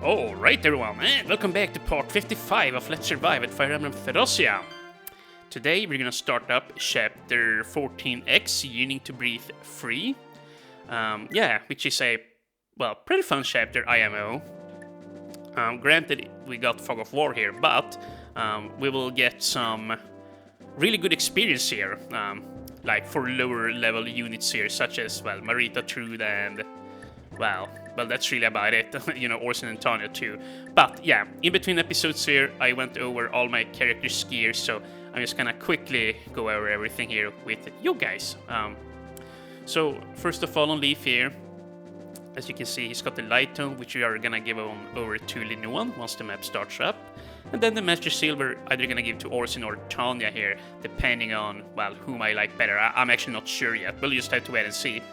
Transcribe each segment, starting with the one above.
Alright everyone, and welcome back to part 55 of Let's Survive at Fire Emblem Fe Thracia. Today we're gonna start up chapter 14x, Yearning to Breathe Free. Which is a, well, pretty fun chapter, IMO. Granted, we got Fog of War here, but we will get some really good experience here, like for lower level units here, such as, well, Marita, Trude, and, well, that's really about it. You know, Orson and Tanya too. But yeah, in between episodes here, I went over all my characters' gear, so I'm just gonna quickly go over everything here with you guys. So first of all, on Leaf here, as you can see, he's got the light tone, which we are gonna give on over to Linuan once the map starts up. And then the Master Silver, either gonna give to Orson or Tanya here, depending on, well, whom I like better. I'm actually not sure yet. We'll just have to wait and see.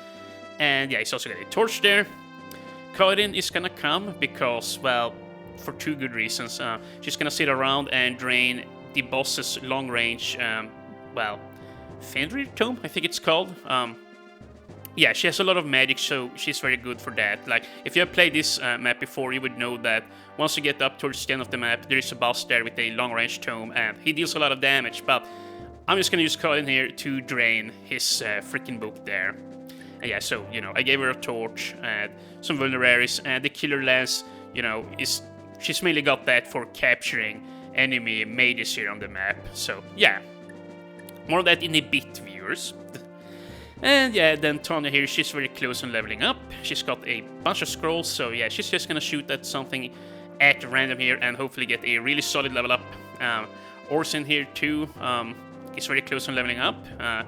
And yeah, he's also got a torch there. Karin is gonna come because, well, for two good reasons. She's gonna sit around and drain the boss's long range, Fenrir Tome, I think it's called. Yeah, she has a lot of magic, so she's very good for that. Like, if you have played this map before, you would know that once you get up towards the end of the map, there is a boss there with a long range tome, and he deals a lot of damage, but I'm just gonna use Karin here to drain his freaking book there. And yeah, so, you know, I gave her a torch and some vulneraries, and the killer lance, you know, she's mainly got that for capturing enemy mages here on the map. So, yeah, more of that in a bit, viewers. And yeah, then Tanya here, she's very close on leveling up. She's got a bunch of scrolls, so yeah, she's just gonna shoot at something at random here and hopefully get a really solid level up. Orson here too, he's very close on leveling up,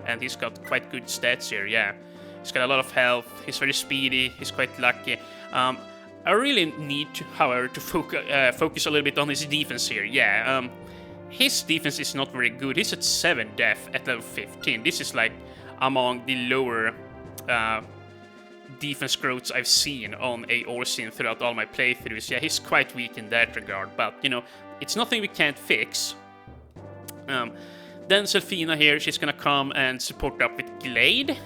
and he's got quite good stats here, yeah. He's got a lot of health, he's very speedy, he's quite lucky. I really need to, however, to focus a little bit on his defense here, yeah. His defense is not very good. He's at 7 def at level 15. This is like among the lower defense growths I've seen on a Orson throughout all my playthroughs. Yeah, he's quite weak in that regard, but, you know, it's nothing we can't fix. Then Selfina here, she's gonna come and support up with Glade.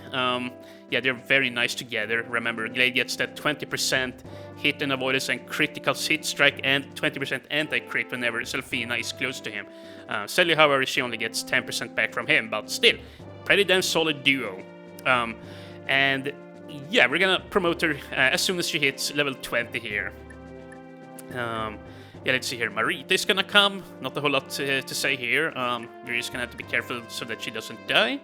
Yeah, they're very nice together. Remember, Glade gets that 20% hit and avoidance and critical hit strike and 20% anti-crit whenever Selfina is close to him. Sally, however, she only gets 10% back from him, but still, pretty damn solid duo. And yeah, we're gonna promote her as soon as she hits level 20 here. Yeah, let's see here. Marita is gonna come. Not a whole lot to say here. We're just gonna have to be careful so that she doesn't die.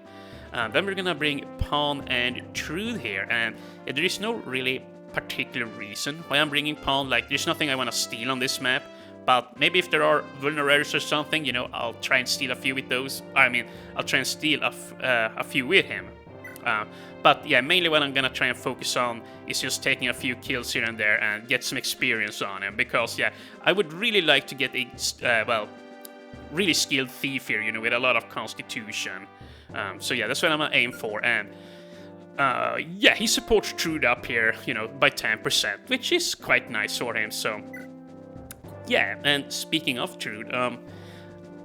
Then we're gonna bring Pawn and Trude here. And yeah, there is no really particular reason why I'm bringing Pawn. Like, there's nothing I want to steal on this map. But maybe if there are vulneraries or something, you know, I'll try and steal a few with those. I mean, I'll try and steal a few with him. But yeah, mainly what I'm gonna try and focus on is just taking a few kills here and there and get some experience on him. Because yeah, I would really like to get a, really skilled thief here, you know, with a lot of constitution. So yeah, that's what I'm gonna aim for. And yeah, he supports Trude up here, you know, by 10%, which is quite nice for him, so yeah. And speaking of Trude,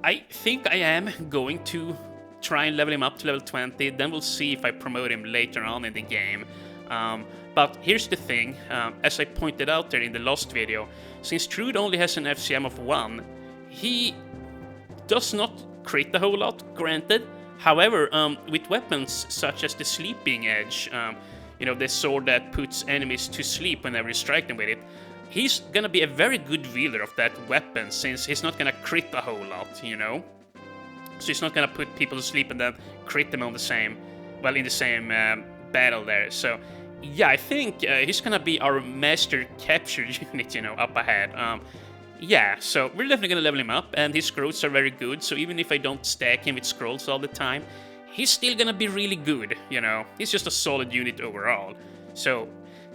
I think I am going to try and level him up to level 20, then we'll see if I promote him later on in the game. But here's the thing, as I pointed out there in the last video, since Trude only has an FCM of 1, he does not crit a whole lot, granted. However, with weapons such as the Sleeping Edge, you know, the sword that puts enemies to sleep whenever you strike them with it, he's gonna be a very good wielder of that weapon, since he's not gonna crit a whole lot, you know? So he's not gonna put people to sleep and then crit them on the same, well, in the same battle there. So yeah, I think he's gonna be our master capture unit, you know, up ahead. Yeah, so we're definitely gonna level him up, and his scrolls are very good, so even if I don't stack him with scrolls all the time, he's still gonna be really good, you know? He's just a solid unit overall. So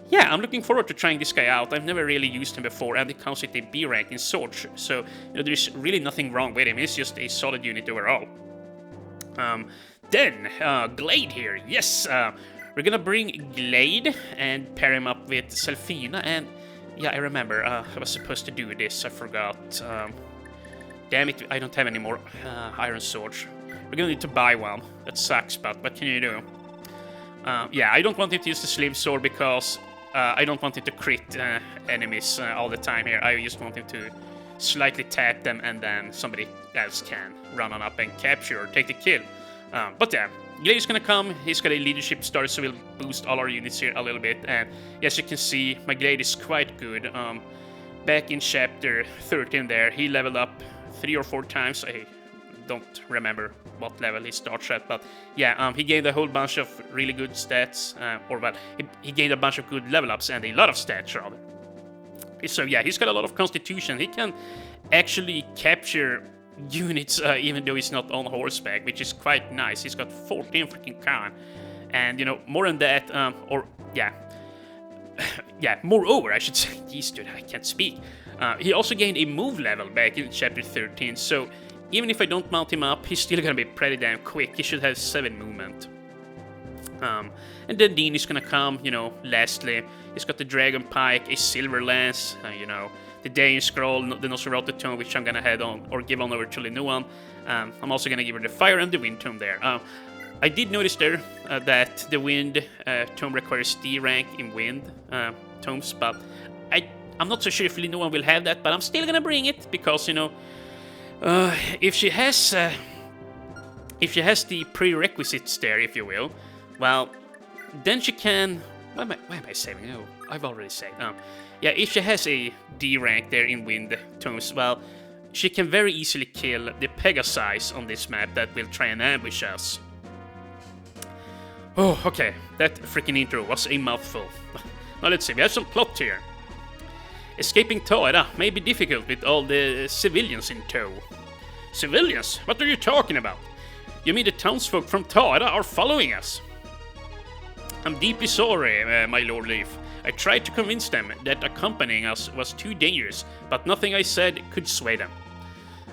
yeah, I'm looking forward to trying this guy out. I've never really used him before, and it comes with a B rank in Swords, so you know, there's really nothing wrong with him. He's just a solid unit overall. Then, Glade here. Yes, we're gonna bring Glade and pair him up with Selfina, and yeah, I remember, I was supposed to do this, I forgot. Damn it, I don't have any more iron swords. We're gonna need to buy one. That sucks, but what can you do? Yeah, I don't want him to use the slim sword because I don't want him to crit enemies all the time here. I just want him to slightly tap them, and then somebody else can run on up and capture or take the kill. But yeah, Glade is gonna come. He's got a leadership star, so we'll boost all our units here a little bit. And as you can see, my Glade is quite good. Back in chapter 13 there, he leveled up 3 or 4 times. I don't remember what level he starts at, but yeah, he gained a whole bunch of really good stats, he gained a bunch of good level ups and a lot of stats rather. So yeah, he's got a lot of constitution. He can actually capture units even though he's not on horseback, which is quite nice. He's got 14 freaking con, and you know, more than that, moreover, I should say, geez, dude, I can't speak. He also gained a move level back in chapter 13, so even if I don't mount him up, he's still gonna be pretty damn quick. He should have 7 movement. And then Dean is gonna come, you know, lastly. He's got the Dragon Pike, a Silver Lance, you know, the Dane Scroll, the Nosferatu Tome, which I'm gonna head on, or give on over to Linuan. I'm also gonna give her the Fire and the Wind Tome there. I did notice there that the Wind Tome requires D rank in Wind Tomes, but I'm not so sure if Linuan will have that, but I'm still gonna bring it, because, you know, if she has the prerequisites there, if you will, well, then she can. Why am I saving? Oh, I've already saved. Yeah, if she has a D rank there in Wind Tomes, well, she can very easily kill the Pegasi on this map that will try and ambush us. Oh, okay, that freaking intro was a mouthful. Now let's see, we have some plot here. Escaping Taira may be difficult with all the civilians in tow. Civilians? What are you talking about? You mean the townsfolk from Taira are following us? I'm deeply sorry, my Lord Leaf. I tried to convince them that accompanying us was too dangerous, but nothing I said could sway them.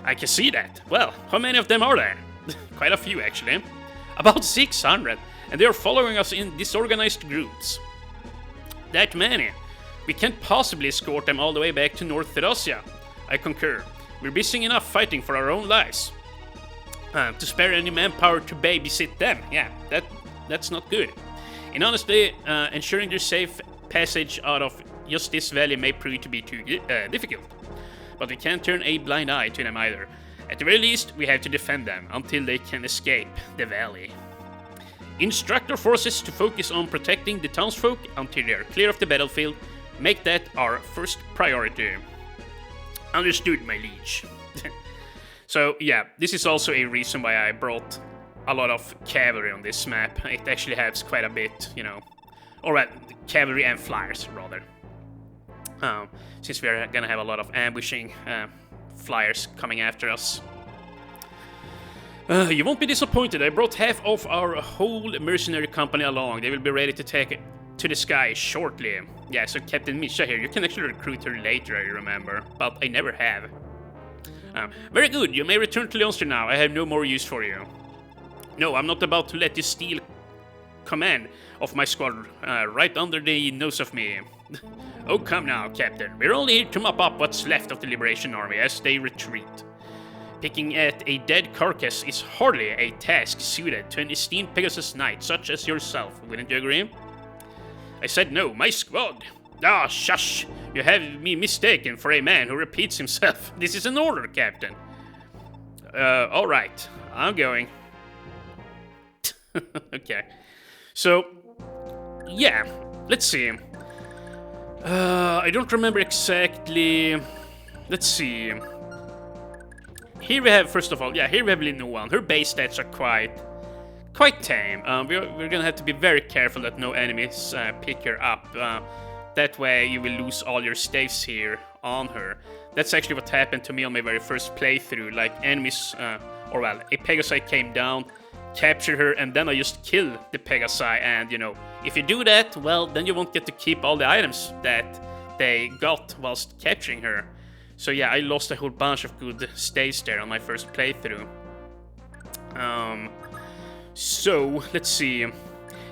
I can see that. Well, how many of them are there? Quite a few, actually. About 600, and they are following us in disorganized groups. That many? We can't possibly escort them all the way back to North Thracia. I concur. We're busy enough fighting for our own lives. To spare any manpower to babysit them, yeah, that's not good. In honesty, ensuring their safe passage out of just this valley may prove to be too difficult. But we can't turn a blind eye to them either. At the very least, we have to defend them until they can escape the valley. Instruct our forces to focus on protecting the townsfolk until they are clear of the battlefield. Make that our first priority. Understood, my liege. So yeah, this is also a reason why I brought a lot of cavalry on this map. It actually helps quite a bit, you know. Alright, cavalry and flyers, rather. Since we're gonna have a lot of ambushing flyers coming after us. You won't be disappointed. I brought half of our whole mercenary company along. They will be ready to take it to the sky shortly. Yeah, so Captain Misha here. You can actually recruit her later, I remember. But I never have. Very good. You may return to Leonster now. I have no more use for you. No, I'm not about to let you steal command of my squad right under the nose of me. Oh, come now, Captain. We're only here to mop up what's left of the Liberation Army as they retreat. Picking at a dead carcass is hardly a task suited to an esteemed Pegasus knight such as yourself, wouldn't you agree? I said no, my squad. Ah, shush! You have me mistaken for a man who repeats himself. This is an order, Captain. Alright. I'm going. Okay. So, yeah. Let's see. I don't remember exactly. Let's see. Here we have, first of all, here we have Linuan. Her base stats are quite tame. We're gonna have to be very careful that no enemies pick her up. That way you will lose all your staves here on her. That's actually what happened to me on my very first playthrough. Like, enemies, a Pegasi came down, captured her, and then I just killed the Pegasi. And, you know, if you do that, well, then you won't get to keep all the items that they got whilst capturing her. So yeah, I lost a whole bunch of good staves there on my first playthrough. So, let's see.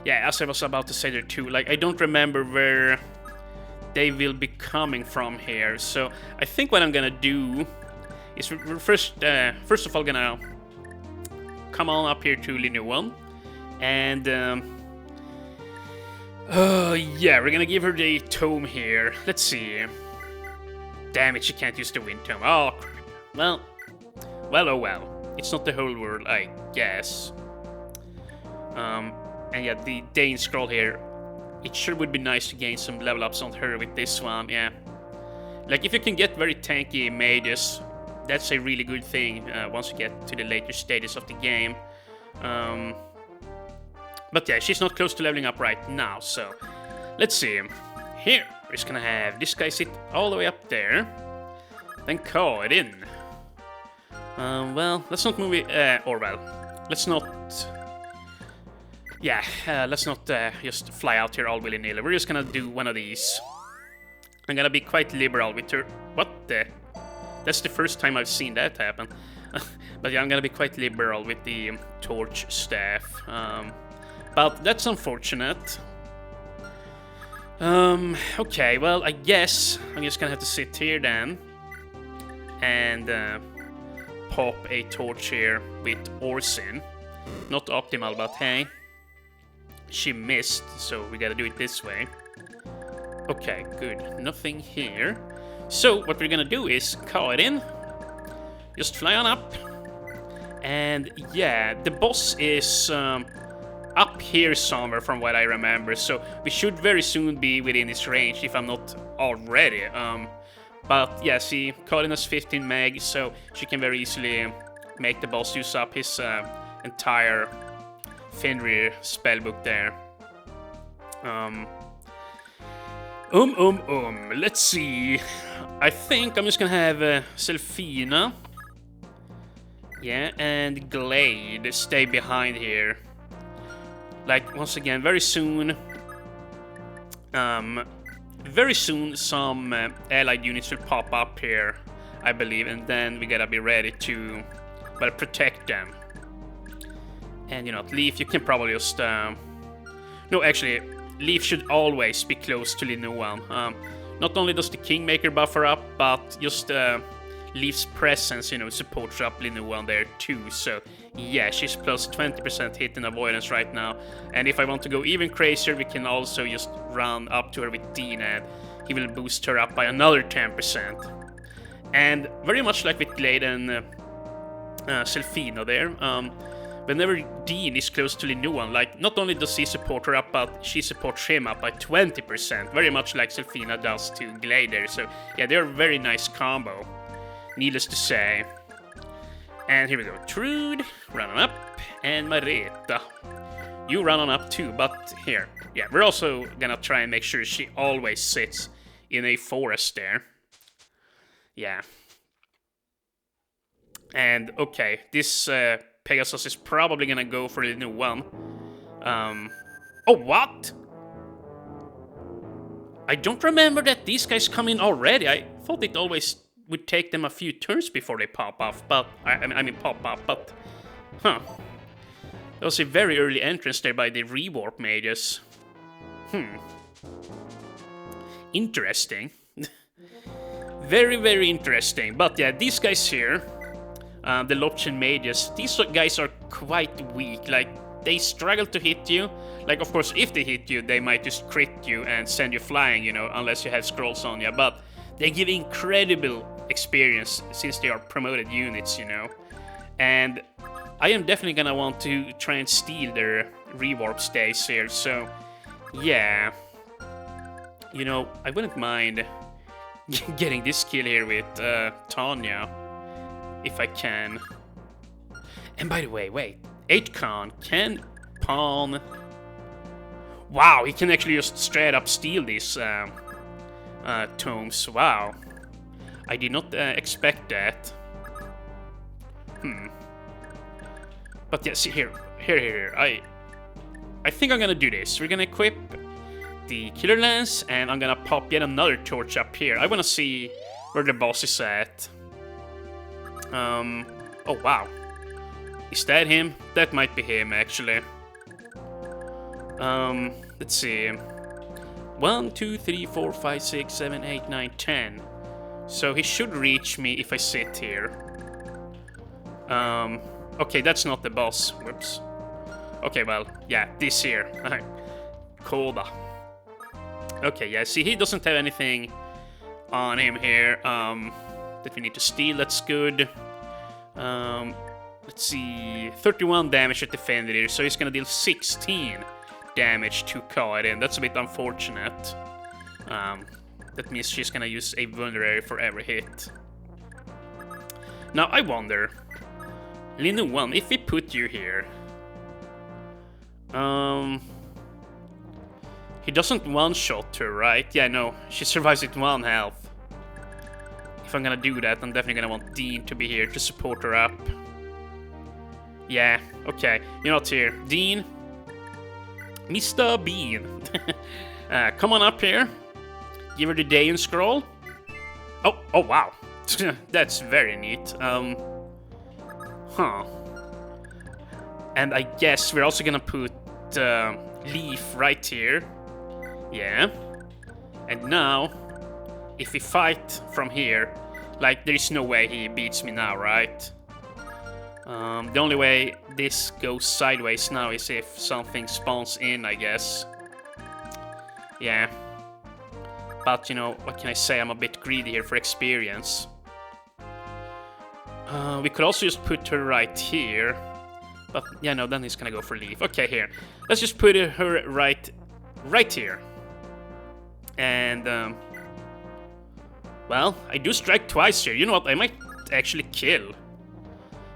Yeah, as I was about to say there too, like, I don't remember where they will be coming from here. So, I think what I'm gonna do is we're first of all gonna come on up here to Linuan. And, Yeah, we're gonna give her the tome here. Let's see. Damn it, she can't use the wind tome. Oh, crap. Well, oh well. It's not the whole world, I guess. And yeah, the Dane scroll here. It sure would be nice to gain some level ups on her with this one, yeah. Like, if you can get very tanky mages, that's a really good thing once you get to the later stages of the game. But yeah, she's not close to leveling up right now, so let's see. Here, we're just gonna have this guy sit all the way up there, then call it in. Well, let's not move it, let's not... Yeah, let's not just fly out here all willy-nilly. We're just gonna do one of these. I'm gonna be quite liberal with her. What the? That's the first time I've seen that happen. But yeah, I'm gonna be quite liberal with the torch staff. But that's unfortunate. Okay, well, I guess I'm just gonna have to sit here then. And pop a torch here with Orsin. Not optimal, but hey. She missed, so we gotta do it this way. Okay, good. Nothing here. So, what we're gonna do is call it in. Just fly on up. And yeah, the boss is up here somewhere from what I remember. So, we should very soon be within his range if I'm not already. But yeah, see, Colin has 15 meg, so she can very easily make the boss use up his entire Fenrir spellbook there. Let's see. I think I'm just gonna have Selfina. Yeah, and Glade stay behind here. Like, once again, very soon some allied units will pop up here, I believe, and then we gotta be ready to, well, protect them. And, you know, Leaf, you can probably just... No, actually, Leaf should always be close to Linoam. Not only does the Kingmaker buffer up, but just Leaf's presence, you know, supports up Linoam there too. So, yeah, she's plus 20% hit and avoidance right now. And if I want to go even crazier, we can also just run up to her with Dean, and he will boost her up by another 10%. And very much like with Glade and Selfino there, whenever Dean is close to Linuan, like, not only does he support her up, but she supports him up by 20%, very much like Selfina does to Glader. So, yeah, they're a very nice combo, needless to say. And here we go, Trude, run on up, and Marita, you run on up too, but here, yeah, we're also gonna try and make sure she always sits in a forest there. Yeah. And, okay, this, Pegasus is probably gonna go for the new one. Oh, what? I don't remember that these guys come in already. I thought it always would take them a few turns before they pop off, but... I mean pop up, but... Huh. That was a very early entrance there by the rewarp mages. Interesting. Very, very interesting. But yeah, these guys here... the Lopchen mages, these guys are quite weak. Like, they struggle to hit you. Like, of course, if they hit you, they might just crit you and send you flying, you know, unless you have scrolls on you. But they give incredible experience since they are promoted units, you know. And I am definitely gonna want to try and steal their rewarp stays here. So, yeah. You know, I wouldn't mind getting this kill here with Tanya. If I can. And by the way, wait. 8con can pawn... Wow, he can actually just straight up steal these tomes. Wow. I did not expect that. But yeah, see, here. I think I'm gonna do this. We're gonna equip the Killer Lance, and I'm gonna pop yet another torch up here. I wanna see where the boss is at. Oh wow. Is that him? That might be him, actually. Let's see. 1, 2, 3, 4, 5, 6, 7, 8, 9, 10. So he should reach me if I sit here. Okay, that's not the boss. Whoops. Okay, well, yeah, this here. Koda. Okay, yeah, see, he doesn't have anything on him here that we need to steal. That's good. Let's see, 31 damage at defender here, so he's gonna deal 16 damage to Karin. That's a bit unfortunate. That means she's gonna use a vulnerary for every hit. Now, I wonder, Linu1, if we put you here, he doesn't one-shot her, right? Yeah, no, she survives with 1 health. If I'm gonna do that, I'm definitely gonna want Dean to be here to support her up. Yeah, okay, you're not here. Dean, Mr. Bean, come on up here. Give her the Dayan scroll. Oh wow, that's very neat. And I guess we're also gonna put Leaf right here. Yeah. And now, if we fight from here, like, there is no way he beats me now, right? The only way this goes sideways now is if something spawns in, I guess. Yeah. But, you know, what can I say? I'm a bit greedy here for experience. We could also just put her right here. But, yeah, no, then he's gonna go for Leaf. Okay, here. Let's just put her right here. And, well, I do strike twice here. You know what? I might actually kill.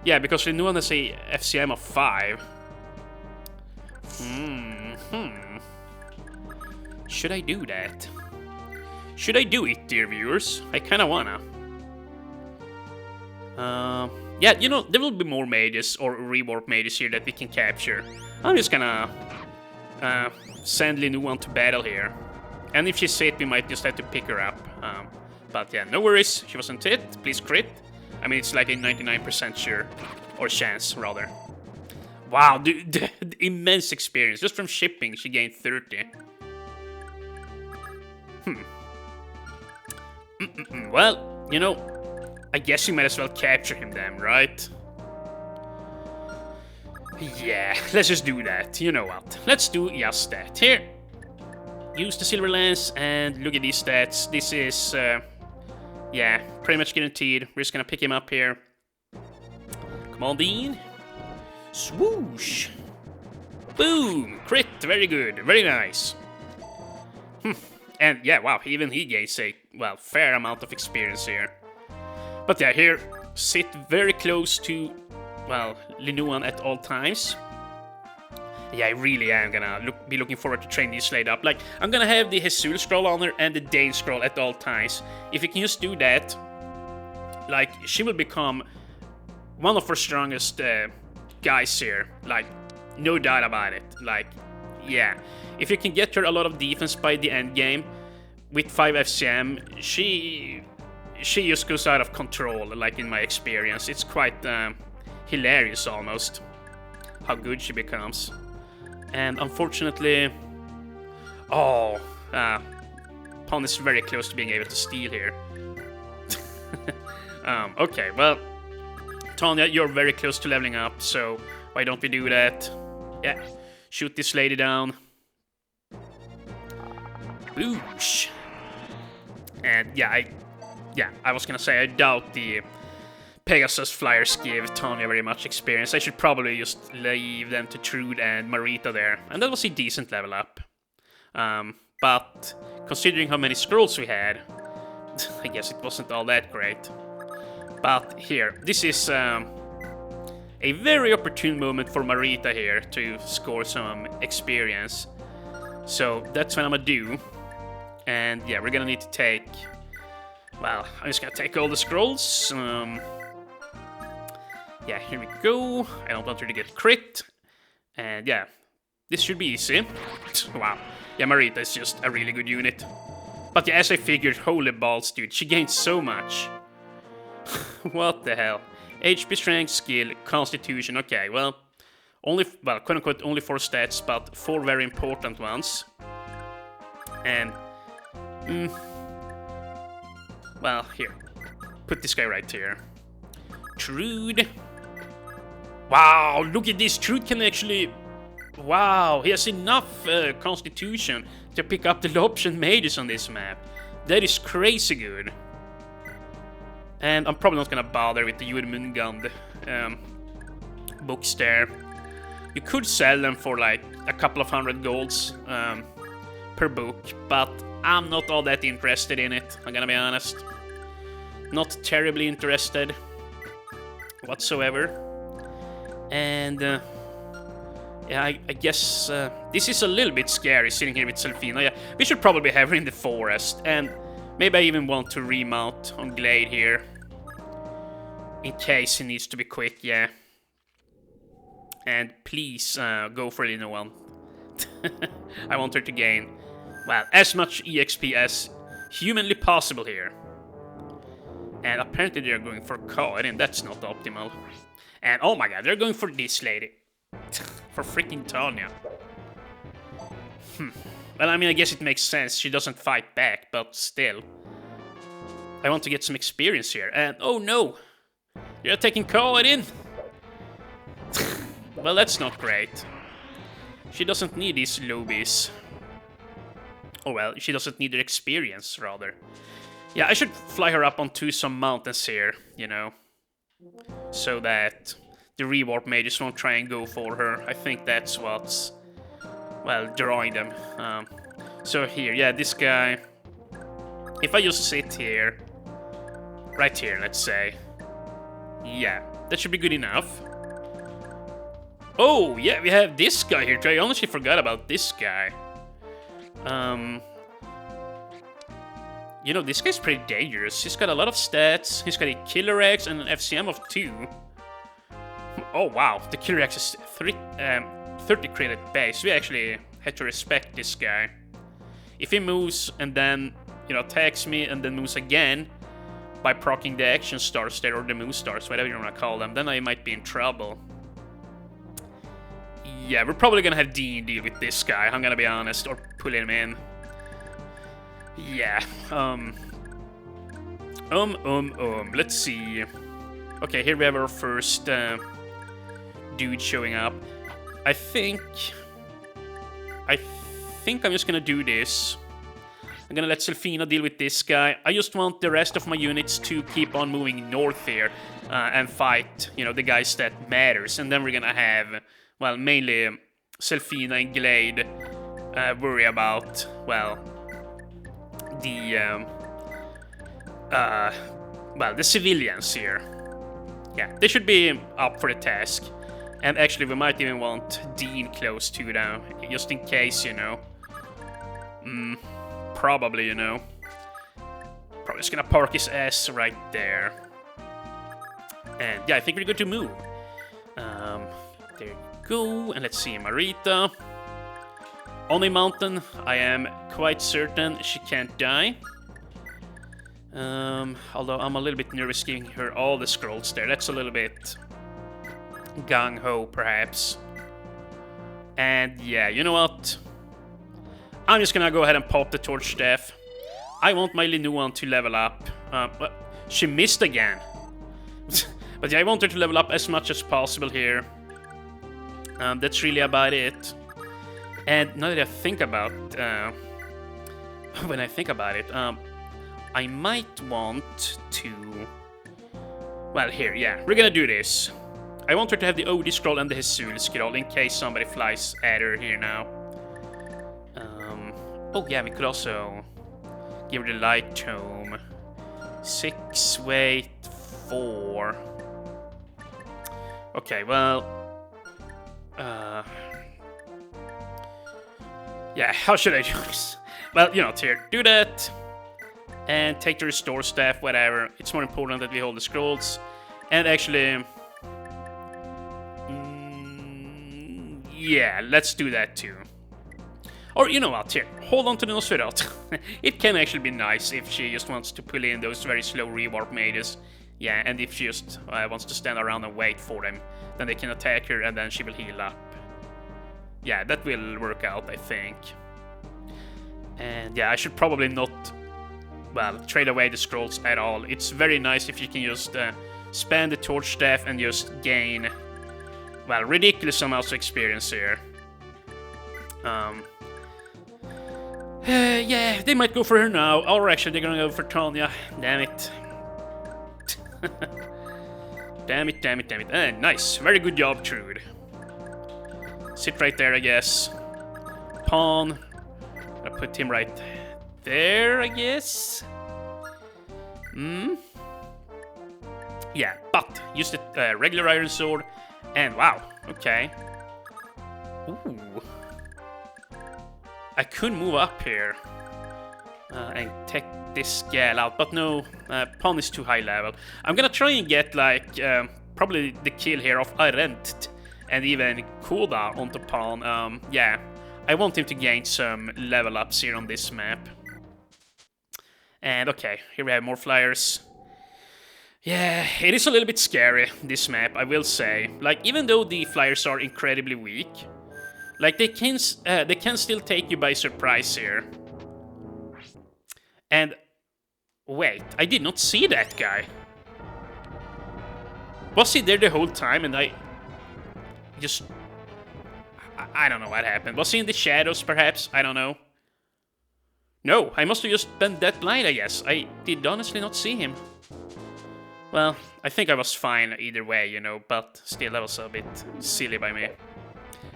Yeah, because no one has a FCM of 5. Should I do that? Should I do it, dear viewers? I kinda wanna. Yeah, you know, there will be more mages or rewarp mages here that we can capture. I'm just gonna send Linu1 to battle here. And if she's hit, we might just have to pick her up. But yeah, no worries. She wasn't hit. Please crit. I mean, it's like a 99% sure. Or chance, rather. Wow, dude, the immense experience. Just from shipping, she gained 30. Well, you know, I guess you might as well capture him then, right? Yeah, let's just do that. You know what? Let's do just that. Here. Use the silver lance and look at these stats. This is, yeah, pretty much guaranteed. We're just gonna pick him up here. Come on, Dean. Swoosh. Boom. Crit. Very good. Very nice. And yeah, wow, even he gains a, well, fair amount of experience here. But yeah, here, sit very close to, well, Linu1 at all times. Yeah, I really am gonna be looking forward to train these Slade up. Like, I'm gonna have the Jesus scroll on her and the Dane scroll at all times. If we can just do that, like, she will become one of our strongest guys here. Like, no doubt about it. Like, yeah. If you can get her a lot of defense by the end game, with 5 FCM, she just goes out of control, like, in my experience. It's quite hilarious, almost, how good she becomes. And unfortunately... Oh, Pawn is very close to being able to steal here. Okay, well, Tanya, you're very close to leveling up, so why don't we do that? Yeah, shoot this lady down. Boosh. And yeah, I was gonna say, I doubt the Pegasus Flyers give Tanya very much experience. I should probably just leave them to Trude and Marita there. And that was a decent level up. But considering how many scrolls we had, I guess it wasn't all that great. But here, this is a very opportune moment for Marita here to score some experience. So that's what I'm gonna do. And yeah, we're gonna need to take... Well, I'm just gonna take all the scrolls. Yeah, here we go. I don't want her to get crit. And yeah, this should be easy. Wow. Yeah, Marita is just a really good unit. But yeah, as I figured, holy balls, dude, she gained so much. What the hell? HP, strength, skill, constitution. Okay, well, quote unquote, only 4 stats, but 4 very important ones. And, well, here. Put this guy right here. Trude. Wow, look at this. Trude can actually... Wow, he has enough constitution to pick up the option mages on this map. That is crazy good. And I'm probably not gonna bother with the Jormungand books there. You could sell them for like a couple of hundred golds per book, but I'm not all that interested in it, I'm gonna be honest. Not terribly interested whatsoever. And yeah, I guess this is a little bit scary sitting here with Selfina. Yeah, we should probably have her in the forest, and maybe I even want to remount on Glade here. In case he needs to be quick, yeah. And please go for Lino one. I want her to gain, well, as much EXP as humanly possible here. And apparently they're going for Karin, and that's not optimal. And oh my god, they're going for this lady. For freaking Tanya. Well, I mean, I guess it makes sense. She doesn't fight back, but still. I want to get some experience here. And oh no! You're taking Karin! Well, that's not great. She doesn't need these lobies. Oh well, she doesn't need their experience, rather. Yeah, I should fly her up onto some mountains here, you know. So that the rewarp mages won't try and go for her. I think that's what's, well, drawing them. So here, yeah, this guy. If I just sit here, right here, let's say. Yeah, that should be good enough. Oh, yeah, we have this guy here. I honestly forgot about this guy. You know, this guy's pretty dangerous. He's got a lot of stats. He's got a Killer X and an FCM of 2. Oh, wow. The Killer X is 30 crit at base. We actually had to respect this guy. If he moves and then, you know, attacks me and then moves again by proccing the action stars there, or the move stars, whatever you want to call them, then I might be in trouble. Yeah, we're probably gonna have Dean deal with this guy, I'm gonna be honest, or pull him in. Yeah, let's see. Okay, here we have our first dude showing up. I think I'm just gonna do this. I'm gonna let Selfina deal with this guy. I just want the rest of my units to keep on moving north here and fight, you know, the guys that matters. And then we're gonna have, well, mainly Selfina and Glade worry about, well, the civilians here. Yeah, they should be up for the task. And actually, we might even want Dean close to them, just in case, you know. Probably, you know. Probably just gonna park his ass right there. And yeah, I think we're good to move. There you go. And let's see, Marita. On a mountain, I am quite certain she can't die. Although I'm a little bit nervous giving her all the scrolls there. That's a little bit gung-ho, perhaps. And yeah, you know what? I'm just gonna go ahead and pop the torch staff. I want my Linuan to level up. Well, she missed again. But yeah, I want her to level up as much as possible here. That's really about it. And now that I think about, when I think about it, I might want to, well, here, yeah, we're gonna do this. I want her to have the OD scroll and the Hezul scroll in case somebody flies at her here now. Oh yeah, we could also give her the light tome. 6 weight 4. Okay, well, yeah, how should I do this? Well, you know, here, do that, and take the restore staff, whatever. It's more important that we hold the scrolls, and actually, yeah, let's do that too. Or, you know what, here, hold on to the Nosferatu. It can actually be nice if she just wants to pull in those very slow rewarp mages. Yeah, and if she just wants to stand around and wait for them, then they can attack her and then she will heal up. Yeah, that will work out, I think. And yeah, I should probably not, well, trade away the scrolls at all. It's very nice if you can just spam the torch staff and just gain, well, ridiculous amounts of experience here. Yeah, they might go for her now. Or actually, they're gonna go for Tanya. Damn it. Damn it, damn it, damn it. Nice. Very good job, Trude. Sit right there, I guess. Pawn. I'll put him right there, I guess. Yeah, but use the regular iron sword. And wow, okay. Ooh. I could move up here and take this gal out, but no, pawn is too high level. I'm gonna try and get like probably the kill here of Arendt and even Koda onto pawn. Yeah, I want him to gain some level ups here on this map. And okay, here we have more flyers. Yeah, it is a little bit scary, this map, I will say. Like, even though the flyers are incredibly weak, like, they can still take you by surprise here. And, wait, I did not see that guy. Was he there the whole time and I just... I don't know what happened. Was he in the shadows, perhaps? I don't know. No, I must have just been that blind, I guess. I did honestly not see him. Well, I think I was fine either way, you know, but still, that was a bit silly by me.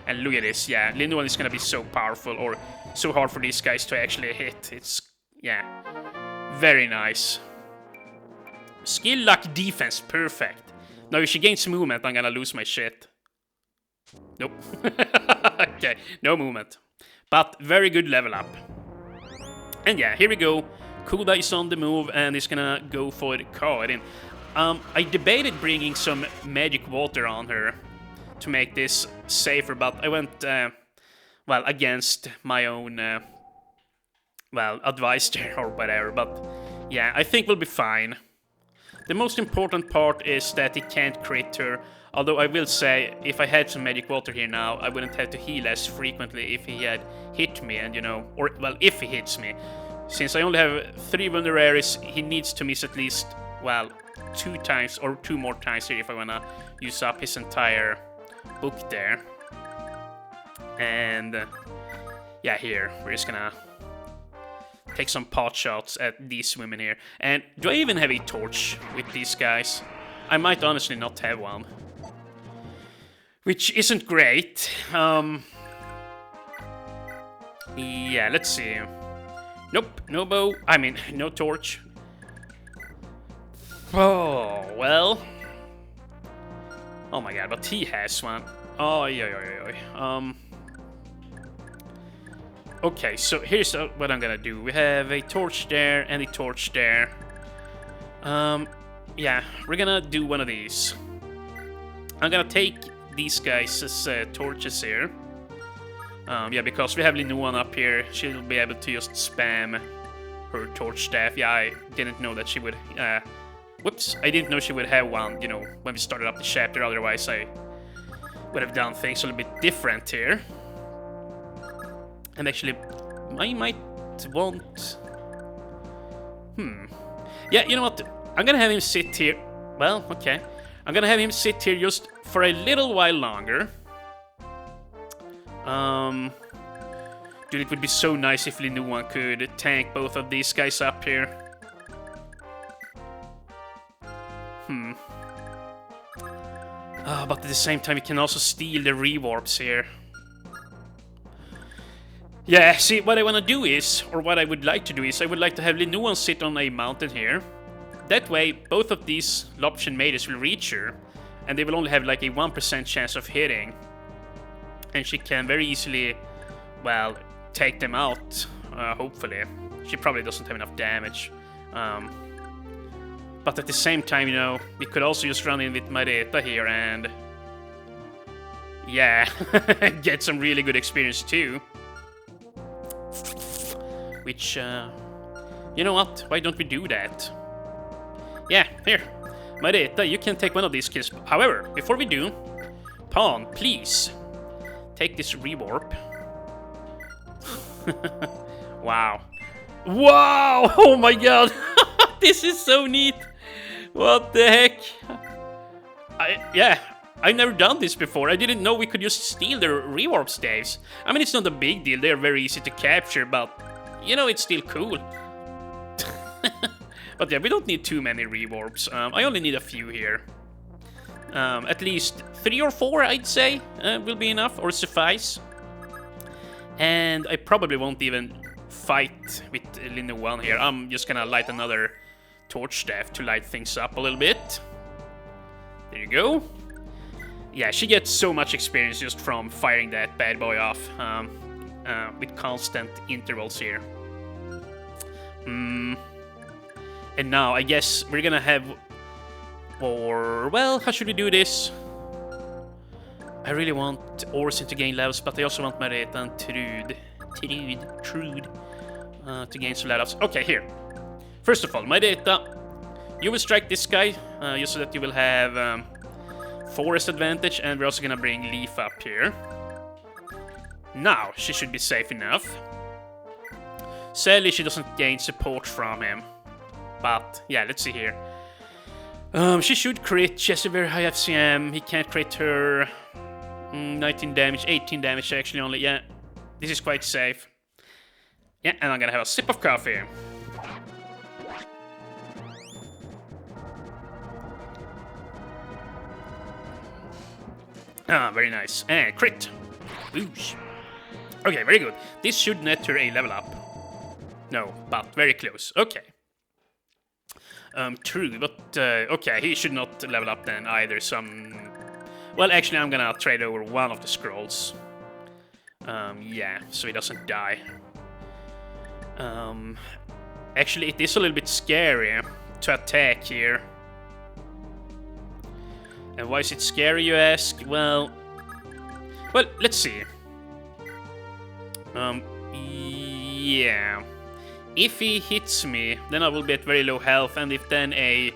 And look at this, yeah, Linduan is gonna be so powerful, or so hard for these guys to actually hit. It's, yeah, very nice. Skill, luck, defense, perfect. Now if she gains movement, I'm gonna lose my shit. Nope. Okay, no movement. But very good level up. And yeah, here we go. Koda is on the move and is gonna go for the card. And I debated bringing some magic water on her to make this safer, but I went, well, against my own, well, advice there or whatever. But yeah, I think we'll be fine. The most important part is that he can't crit her. Although I will say, if I had some magic water here now, I wouldn't have to heal as frequently if he had hit me, and you know, or, well, if he hits me. Since I only have 3 vulneraries, he needs to miss at least, well, 2 times, or 2 more times here if I wanna use up his entire book there. And, yeah, here, we're just gonna take some pot shots at these women here. And do I even have a torch with these guys? I might honestly not have one. Which isn't great. Yeah, let's see. Nope, no bow. I mean, no torch. Oh, well. Oh my god, but he has one. Oh, yeah. Okay, so here's what I'm gonna do. We have a torch there and a torch there. Yeah, we're gonna do one of these. I'm gonna take these guys as torches here. Yeah, because we have Linuan up here, she'll be able to just spam her torch staff. Yeah, I didn't know that she would, whoops, I didn't know she would have one, you know, when we started up the chapter, otherwise I would have done things a little bit different here. And actually, I might want... Yeah, you know what, I'm gonna have him sit here, well, okay. I'm gonna have him sit here just for a little while longer. Dude, it would be so nice if Linuan could tank both of these guys up here. But at the same time, we can also steal the rewarps here. Yeah, see, what I want to do is, or what I would like to do is, I would like to have Linuan sit on a mountain here. That way, both of these Loption maidens will reach her, and they will only have like a 1% chance of hitting. And she can very easily, well, take them out, hopefully. She probably doesn't have enough damage. But at the same time, you know, we could also just run in with Mareta here and... yeah, get some really good experience too. Which, you know what? Why don't we do that? Yeah, here. Mareta, you can take one of these kills. However, before we do, Pawn, please, take this rewarp. Wow. Wow! Oh my god! This is so neat! What the heck? Yeah, I've never done this before. I didn't know we could just steal their rewarp staves. I mean, it's not a big deal. They're very easy to capture, but you know, it's still cool. But yeah, we don't need too many rewarps. I only need a few here. At least 3 or 4, I'd say, will be enough, or suffice. And I probably won't even fight with Linda 1 here. I'm just gonna light another torch staff to light things up a little bit. There you go. Yeah, she gets so much experience just from firing that bad boy off with constant intervals here. And now I guess we're gonna have... Or, well, how should we do this? I really want Orson to gain levels, but I also want Marita and Trude to gain some levels. Okay, here. First of all, Marita, you will strike this guy, just so that you will have forest advantage, and we're also gonna bring Leaf up here. Now, she should be safe enough. Sadly, she doesn't gain support from him. But, yeah, let's see here. She should crit. She has a very high FCM. He can't crit her. 19 damage, 18 damage actually only. Yeah, this is quite safe. Yeah, and I'm gonna have a sip of coffee. Ah, very nice. And crit. Whoosh. Okay, very good. This should net her a level up. No, but very close. Okay. True, but okay, he should not level up then either. Well, actually, I'm gonna trade over one of the scrolls. Yeah, so he doesn't die. Actually, it is a little bit scary to attack here. And why is it scary, you ask? Well, let's see. Yeah. If he hits me, then I will be at very low health, and if then a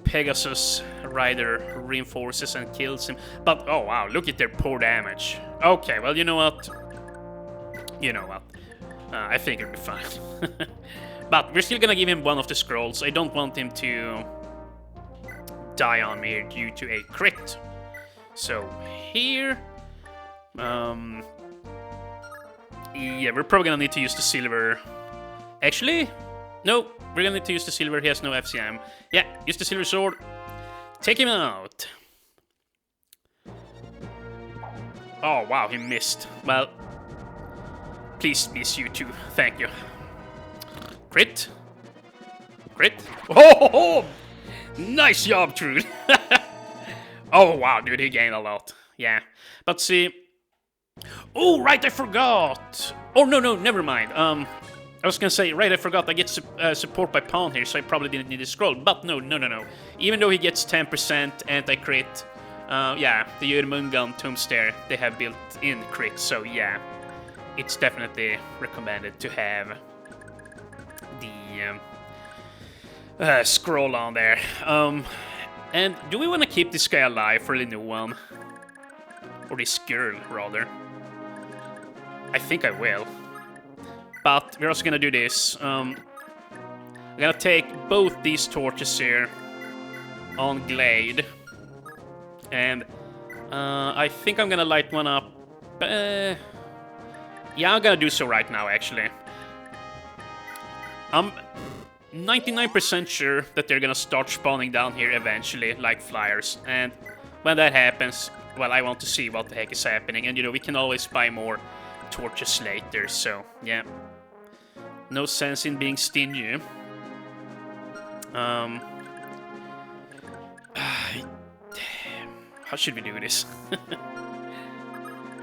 Pegasus rider reinforces and kills him. But, oh wow, look at their poor damage. Okay, well, you know what? I think it'll be fine. But we're still gonna give him one of the scrolls. I don't want him to die on me here due to a crit. So, here... yeah, we're probably gonna need to use the silver... Actually, no, we're gonna need to use the silver. He has no FCM. Yeah, use the silver sword. Take him out. Oh, wow, he missed. Well, please miss you too. Thank you. Crit. Crit. Oh, nice job, Trude. Oh, wow, dude, he gained a lot. Yeah, but see... Oh, right, I forgot. Oh, no, never mind. I was gonna say, right, I forgot, I get support by Pawn here, so I probably didn't need a scroll. But no. Even though he gets 10% anti-crit, yeah, the Jörmungand Tombstare, they have built-in crit, so yeah, it's definitely recommended to have the scroll on there. And do we want to keep this guy alive for the new one? Or this girl, rather. I think I will. But we're also gonna do this. I'm gonna take both these torches here on Glade. And I think I'm gonna light one up. Yeah, I'm gonna do so right now, actually. I'm 99% sure that they're gonna start spawning down here eventually, like flyers. And when that happens, well, I want to see what the heck is happening. And, we can always buy more torches later, so, yeah. No sense in being stingy. How should we do this?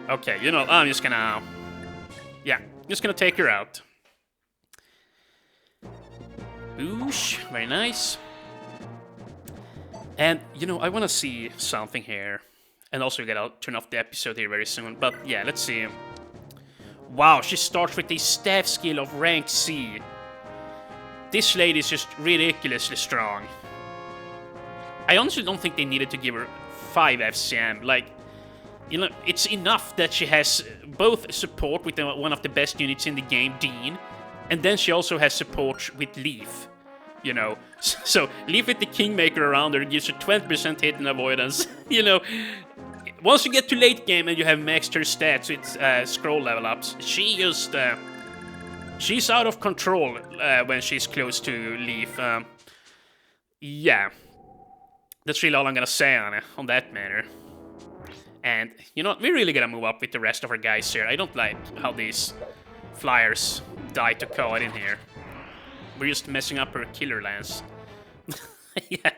Okay, I'm just gonna... Yeah, just gonna take her out. Boosh, very nice. And, I want to see something here. And also, I'll turn off the episode here very soon. But, yeah, let's see. Wow, she starts with a staff skill of rank C. This lady is just ridiculously strong. I honestly don't think they needed to give her 5 FCM. Like, it's enough that she has both support with one of the best units in the game, Dean, and then she also has support with Leaf. So Leaf with the Kingmaker around her gives her 20% hit and avoidance. Once you get to late game and you have maxed her stats with scroll level ups, she just she's out of control when she's close to Leaf. Yeah, that's really all I'm gonna say on that matter. And, you know, we're really gonna move up with the rest of our guys here. I don't like how these flyers die to caught in here. We're just messing up her killer lance. Yeah,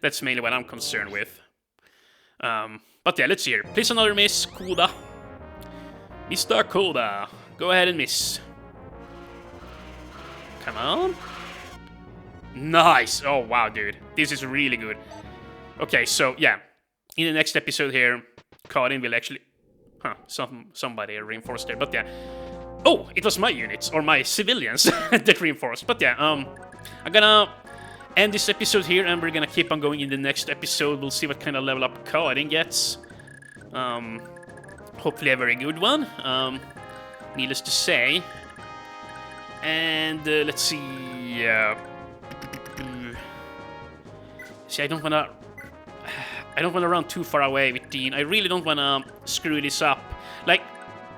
that's mainly what I'm concerned with. But yeah, let's see here. Please another miss, Koda. Mr. Koda, go ahead and miss. Come on. Nice. Oh, wow, dude. This is really good. Okay, so, yeah. In the next episode here, Karin will actually... Huh, somebody reinforced there, but yeah. Oh, it was my units, or my civilians that reinforced. But yeah, I'm gonna end this episode here, and we're gonna keep on going in the next episode. We'll see what kind of level up Karin gets. Hopefully a very good one, needless to say. And let's see... See, I don't wanna run too far away with Dean. I really don't wanna screw this up. Like,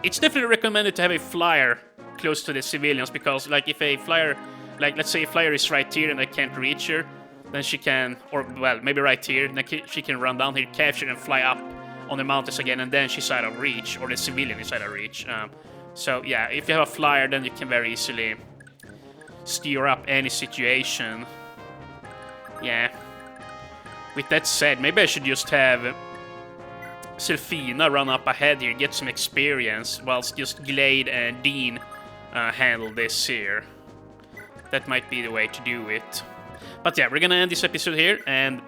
it's definitely recommended to have a flyer close to the civilians, because, like, if a flyer, like, let's say a flyer is right here and I can't reach her, then she can, or, well, maybe right here, then she can run down here, capture, and fly up on the mountains again, and then she's out of reach, or the civilian is out of reach. So, yeah, if you have a flyer, then you can very easily steer up any situation. Yeah. With that said, maybe I should just have Selfina run up ahead here, get some experience, whilst just Glade and Dean handle this here. That might be the way to do it. But yeah, we're gonna end this episode here, and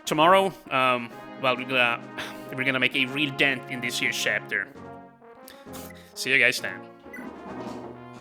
tomorrow, well, we're gonna make a real dent in this year's chapter. See you guys then.